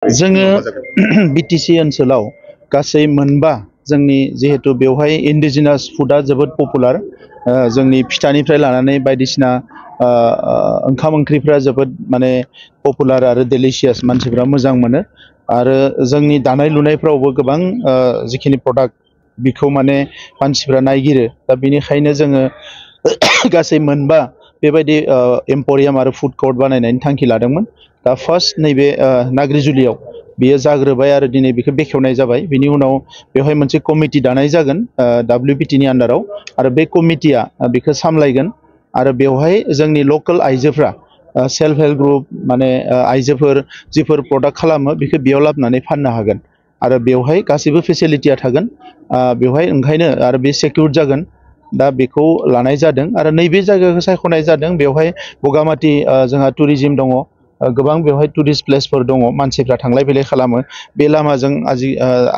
जोङो बिटिसि ओनसोलाव गासै मोनबा जोंनि जिहेतु बेवहाय इन्डिजिनास फुडा जोबोद पपुलार जोंनि फिथानिफ्राय लानानै बायदिसिना ओंखाम ओंख्रिफ्रा जोबोद माने पपुलार आरो डेलिशियास मानसिफ्रा मोजां मोनो आरो जोंनि दानाय लुनायफ्रावबो गोबां जिखिनि प्रडाक्ट बिखौ माने मानसिफ्रा नायगिरो दा बेनिखायनो जोङो गासै मोनबा बेबायदि एम्परियाम आरो फुड कर्ट बानायनायनि थांखि लादोंमोन दा फार्स्ट नैबे नाग्रिजुलियाव बियो जाग्रोबाय आरो दिनै बेखौ बेखेवनाय जाबाय बिनि उनाव बेवहाय मोनसे कमिटि दानाय जागोन WBTनि आन्डाराव आरो बे कमिटिया बेखौ सामलायगोन आरो बेवहाय जोंनि लकेल आइजोफ्रा सेल्फ हेल्प ग्रुप माने आइजोफोर जिफोर प्रडाक्ट खालामो बेखौ बेयाव लाबोनानै फाननो हागोन आरो बेवहाय गासैबो फेसिलिटिया थागोन बेवहाय ओंखायनो आरो बे सेकिउर्ड जागोन दा बेखौ लानाय जादों आरो नैबे जायगाखौ सायख'नाय जादों बेवहाय बगामाथि जोंहा टुरिजिम दङ गोबां बेवहाय टुरिस्ट प्लेसफोर दङ मानसिफ्रा थांलाय फैलाय खालामो बे लामाजों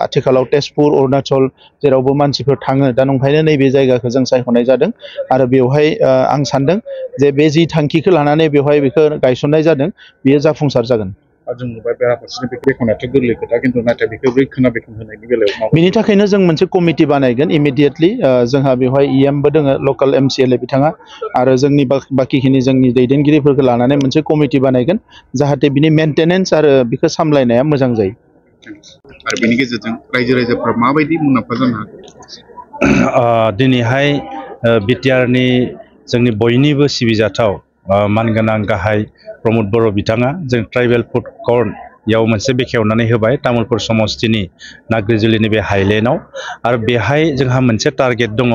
आथिखालाव तेजपुर अरुणाचल जेरावबो मानसिफोर थाङो दा नंखायनो नैबे जायगाखौ जों सायख'नाय जादों आरो बेवहाय आं सानदों जे बे जि थांखिखौ लानानै बेवहाय बेखौ गायसननाय जादों बेयो जाफुंसार जागोन जों नुबाय बेराफारसेनो बेखौ बेखेवनायाथ' गोरलै खोथा खिन्थु नाथाय बेखौ रैखानाबेखन होनायनि बेलायाव बिनि थाखायनो जों मोनसे कमिटि बानायगोन इमिडियेटलि जोंहा बेवहाय इएमबो दोङो लकेल MCLA बिथाङा आरो जोंनि बाखिखिनि जोंनि दैदेनगिरिफोरखौ लानानै मोनसे कमिटि बानायगोन जाहाथे बिनि मेनटेनेन्स आरो बेखौ सामलायनाया मोजां जायो आरो बेनि गेजेरजों रायजो राजाफ्रा माबायदि मुलाम्फा जानो हागोन दिनैहाय बिटिआरनि जोंनि बयनिबो सिबिजाथाव मानगोनां गाहाय प्रमद बर' बिथाङा जों ट्राइबेल फुड कर्टयाव मोनसे बेखेवनानै होबाय तामुलपुर समस्तिनि नाग्रिजुलिनि बे हाइलेण्डआव आरो बेहाय जोंहा मोनसे टारगेट दङ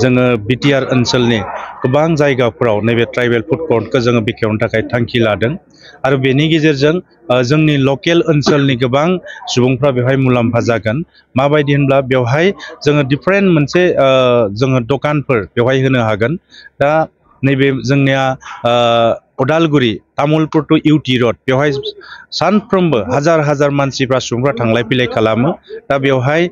जोङो बिटिआर ओनसोलनि गोबां जायगाफोराव नैबे ट्राइबेल फुड कर्टखौ जोङो बेखेवनो थाखाय थांखि लादों आरो बेनि गेजेरजों जोंनि लकेल ओनसोलनि गोबां सुबुंफ्रा बेवहाय मुलाम्फा जागोन माबायदि होनब्ला बेवहाय जोङो डिफारेन्ट मोनसे जोङो दखानफोर बेवहाय होनो हागोन दा नैबे जोंनिया उदालगुरि तामुलपुर टु इउटि रड बेवहाय सानफ्रोमबो हाजार हाजार मानसिफ्रा सुबुंफ्रा थांलाय फैलाय खालामो दा बेवहाय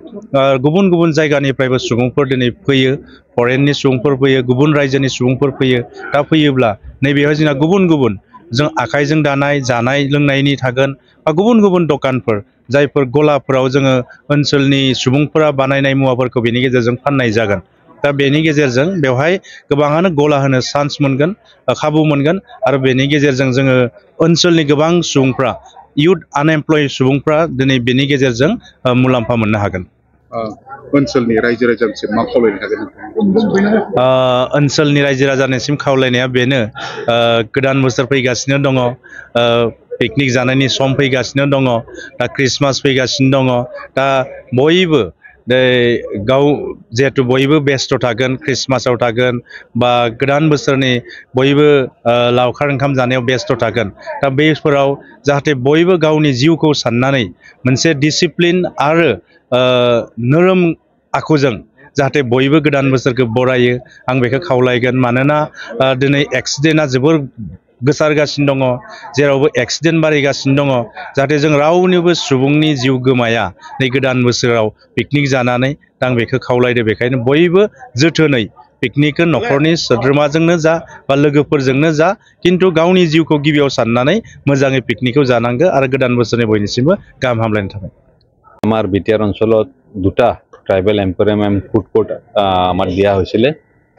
गुबुन गुबुन जायगानिफ्रायबो सुबुंफोर दिनै फैयो फरेननि सुबुंफोर फैयो गुबुन रायजोनि सुबुंफोर फैयो दा फैयोब्ला नैबेयाव जोंना गुबुन गुबुन जों आखाइजों दानाय जानाय लोंनायनि थागोन बा गुबुन गुबुन दखानफोर जायफोर गलाफोराव जोङो ओनसोलनि सुबुंफोरा बानायनाय मुवाफोरखौ बेनि गेजेरजों फाननाय जागोन दा बेनि गेजेरजों बेवहाय गोबाङानो गला होनो चान्स मोनगोन खाबु मोनगोन आरो बेनि गेजेरजों जोङो ओनसोलनि गोबां सुबुंफ्रा इयुथ आनएमप्लय सुबुंफ्रा दिनै बेनि गेजेरजों मुलाम्फा मोननो हागोन ओनसोलनि रायजो राजानिसिम मा खावलायनो हागोन ओनसोलनि रायजो राजानिसिम खावलायनाया बेनो गोदान बोसोर फैगासिनो दङ पिकनिक जानायनि सम फैगासिनो दङ दा ख्रिस्टमास फैगासिनो दङ दा बयबो गाव जिहेथु बयबो बेस्थ' थागोन ख्रिस्टमासाव थागोन बा गोदान बोसोरनि बयबो लावखार ओंखाम जानायाव बेस्थ' थागोन दा बेफोराव जाहाथे बयबो गावनि जिउखौ साननानै मोनसे डिसिप्लिन आरो नोरोम आखुजों जाहाथे बयबो गोदान बोसोरखौ बरायो आं बेखौ खावलायगोन मानोना दिनै एक्सिडेन्टआ जोबोर गोसारगासिनो दङ जेरावबो एक्सिडेन्ट बारायगासिनो दङ जाहाथे जों रावनिबो सुबुंनि जिउ गोमाया नै गोदान बोसोराव पिकनिक जानानै दा आं बेखौ खावलायदो बेखायनो बयबो जोथोनै पिकनिकखौ न'खरनि सोद्रोमाजोंनो जा बा लोगोफोरजोंनो जा खिन्थु गावनि जिउखौ गिबियाव साननानै मोजाङै पिकनिकखौ जानांगौ आरो गोदान बोसोरनि बयनिसिमबो गाहाम हामलायनाय थाबाय আমাৰ বিটিআৰ অঞ্চলত দুটা tribal emporium and food court আমাৰ দিয়া হৈছিলে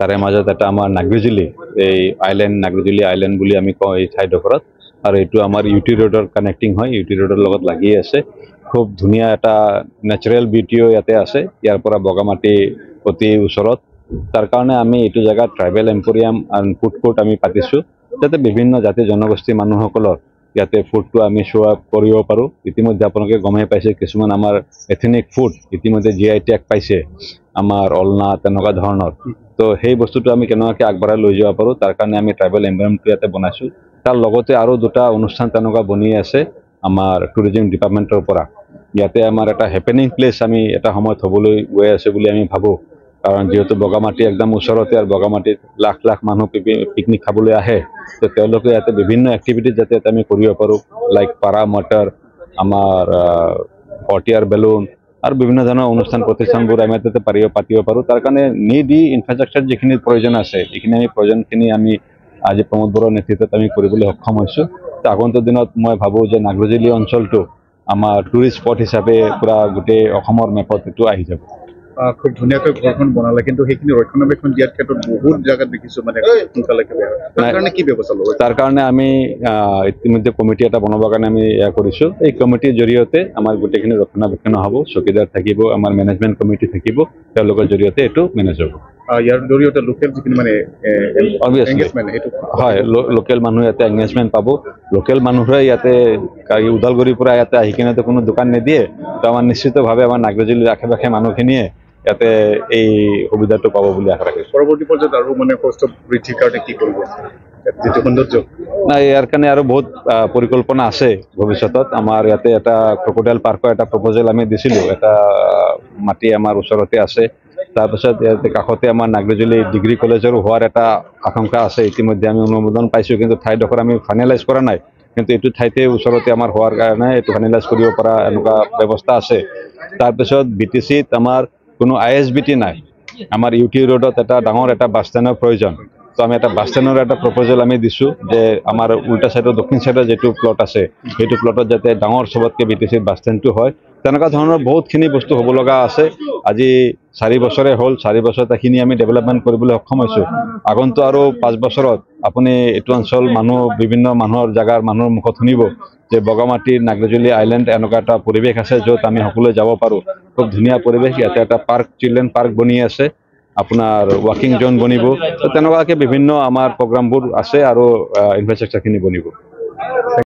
তাৰে মাজত এটা আমাৰ নাগ্ৰিজুলি এই আইলেণ্ড নাগ্ৰিজুলি আইলেণ্ড বুলি আমি কওঁ এই ঠাইডোখৰত আৰু এইটো আমাৰ ইউটি ৰোডৰ কানেক্টিং হয় ইউটি ৰোডৰ লগত লাগি আছে খুব ধুনীয়া এটা নেচাৰেল বিউটিও ইয়াতে আছে ইয়াৰ পৰা বগামাটি অতি ওচৰত তাৰ কাৰণে আমি এইটো জেগাত tribal emporium and food court আমি পাতিছোঁ যাতে বিভিন্ন জাতি জনগোষ্ঠীৰ মানুহসকলৰ ইয়াতে ফুডটো আমি শ্ব' আপ কৰিব পাৰোঁ ইতিমধ্যে আপোনালোকে গমেই পাইছে কিছুমান আমাৰ এথেনিক ফুড ইতিমধ্যে GI টেগ পাইছে আমাৰ অলনা তেনেকুৱা ধৰণৰ তো সেই বস্তুটো আমি কেনেকুৱাকৈ আগবঢ়াই লৈ যাব পাৰোঁ তাৰ কাৰণে আমি ট্ৰাইবেল এম্পৰিয়ামটো ইয়াতে বনাইছোঁ তাৰ লগতে আৰু দুটা অনুষ্ঠান তেনেকুৱা বনি আছে আমাৰ টুৰিজিম ডিপাৰ্টমেণ্টৰ পৰা ইয়াতে আমাৰ এটা হেপেনিং প্লেচ আমি এটা সময়ত হ'বলৈ গৈ আছে বুলি আমি ভাবোঁ কাৰণ যেহেতু বগামাটি একদম ওচৰতে আৰু বগামাটিত লাখ লাখ মানুহ পিকনিক খাবলৈ আহে তো তেওঁলোকে ইয়াতে বিভিন্ন এক্টিভিটিজ যাতে আমি কৰিব পাৰোঁ লাইক পাৰা মটৰ আমাৰ হট এয়াৰ বেলুন আৰু বিভিন্ন ধৰণৰ অনুষ্ঠান প্ৰতিষ্ঠানবোৰ আমি ইয়াতে পাতিব পাৰোঁ তাৰ কাৰণে নিডি ইনফ্ৰাষ্ট্ৰাকচাৰ যিখিনি প্ৰয়োজন আছে এইখিনি আমি প্ৰয়োজনখিনি আমি আজি প্ৰমোদ বড়োৰ নেতৃত্বত আমি কৰিবলৈ সক্ষম হৈছোঁ আগন্তুক দিনত মই ভাবোঁ যে নাগ্ৰিজুলি অঞ্চলটো আমাৰ টুৰিষ্ট স্পট হিচাপে পূৰা গোটেই অসমৰ মেপত এইটো আহি যাব। খুব ধুনীয়াকৈ ঘৰখন বনালে, কিন্তু সেইখিনি ৰক্ষণাবেক্ষণ দিয়াৰ ক্ষেত্ৰত বহুত জায়গাত দেখিছো মানে সোনকালেকে বেয়া হয়। তাৰ কাৰণে কি ব্যৱস্থা ল'ব? তাৰ কাৰণে আমি ইতিমধ্যে কমিটি এটা বনাবৰ কাৰণে আমি এয়া কৰিছোঁ। এই কমিটিৰ জৰিয়তে আমাৰ গোটেইখিনি ৰক্ষণাবেক্ষণ হ'ব, চকীদাৰ থাকিব, আমাৰ মেনেজমেণ্ট কমিটি থাকিব, তেওঁলোকৰ জৰিয়তে এইটো মেনেজ হ'ব। ইয়াৰ জৰিয়তে লোকেল যিখিনি মানে অবভিয়াছলি হয়, লোকেল মানুহ ইয়াতে এংগেজমেণ্ট পাব। লোকেল মানুহে ইয়াতে ওদালগুৰিৰ পৰা ইয়াতে আহি কিনে কোনো দোকান নিদিয়ে, তো আমাৰ নিশ্চিতভাৱে আমাৰ নাগ্ৰজুলিৰ আশে পাশে মানুহখিনিয়ে ইয়াতে এই সুবিধাটো পাব বুলি আশা ৰাখিছোঁ। পৰৱৰ্তী পৰ্যায়ত আৰু মানে কষ্ট বৃদ্ধিৰ কাৰণে কি কৰিব যিটো সৌন্দৰ্য? নাই, ইয়াৰ কাৰণে আৰু বহুত পৰিকল্পনা আছে ভৱিষ্যতত। আমাৰ ইয়াতে এটা ক্ৰক'ডাইল পাৰ্কৰ এটা প্ৰপ'জেল আমি দিছিলোঁ, এটা মাটি আমাৰ ওচৰতে আছে। তাৰপিছত ইয়াতে কাষতে আমাৰ নাগ্ৰজুলি ডিগ্ৰী কলেজৰো হোৱাৰ এটা আশংকা আছে। ইতিমধ্যে আমি অনুমোদন পাইছোঁ, কিন্তু ঠাইডোখৰ আমি ফাইনেলাইজ কৰা নাই। কিন্তু এইটো ঠাইতে ওচৰতে আমাৰ হোৱাৰ কাৰণে এইটো ফাইনেলাইজ কৰিব পৰা এনেকুৱা ব্যৱস্থা আছে। তাৰপিছত BTCত আমাৰ কোনো ISBT নাই। আমাৰ UT ৰোডত এটা ডাঙৰ এটা বাছ ষ্টেণ্ডৰ প্ৰয়োজন। তো আমি এটা বাছ ষ্টেণ্ডৰ এটা প্ৰপ'জেল আমি দিছোঁ যে আমাৰ উল্টা চাইডৰ দক্ষিণ চাইডৰ যিটো প্লট আছে, সেইটো প্লটত যাতে ডাঙৰ চবতকৈ BTCৰ বাছ ষ্টেণ্ডটো হয়। তেনেকুৱা ধৰণৰ বহুতখিনি বস্তু হ'ব লগা আছে। আজি 4 বছৰে হ'ল, 4 বছৰত এইখিনি আমি ডেভেলপমেণ্ট কৰিবলৈ সক্ষম হৈছোঁ। আগন্তুক আৰু 5 বছৰত আপুনি এইটো অঞ্চল বিভিন্ন মানুহৰ জাগাৰ মানুহৰ মুখত শুনিব যে বগামাটিৰ নাগ্ৰজুলি আইলেণ্ড এনেকুৱা এটা পৰিৱেশ আছে য'ত আমি সকলোৱে যাব পাৰোঁ। খুব ধুনীয়া পৰিৱেশ। ইয়াতে এটা পাৰ্ক, চিলড্ৰেন পাৰ্ক বনি আছে, আপোনাৰ ৱাকিং জ'ন বনিব। তো তেনেকুৱাকৈ বিভিন্ন আমাৰ প্ৰগ্ৰামবোৰ আছে আৰু ইনফ্ৰাষ্ট্ৰাকচাৰখিনি বনিব।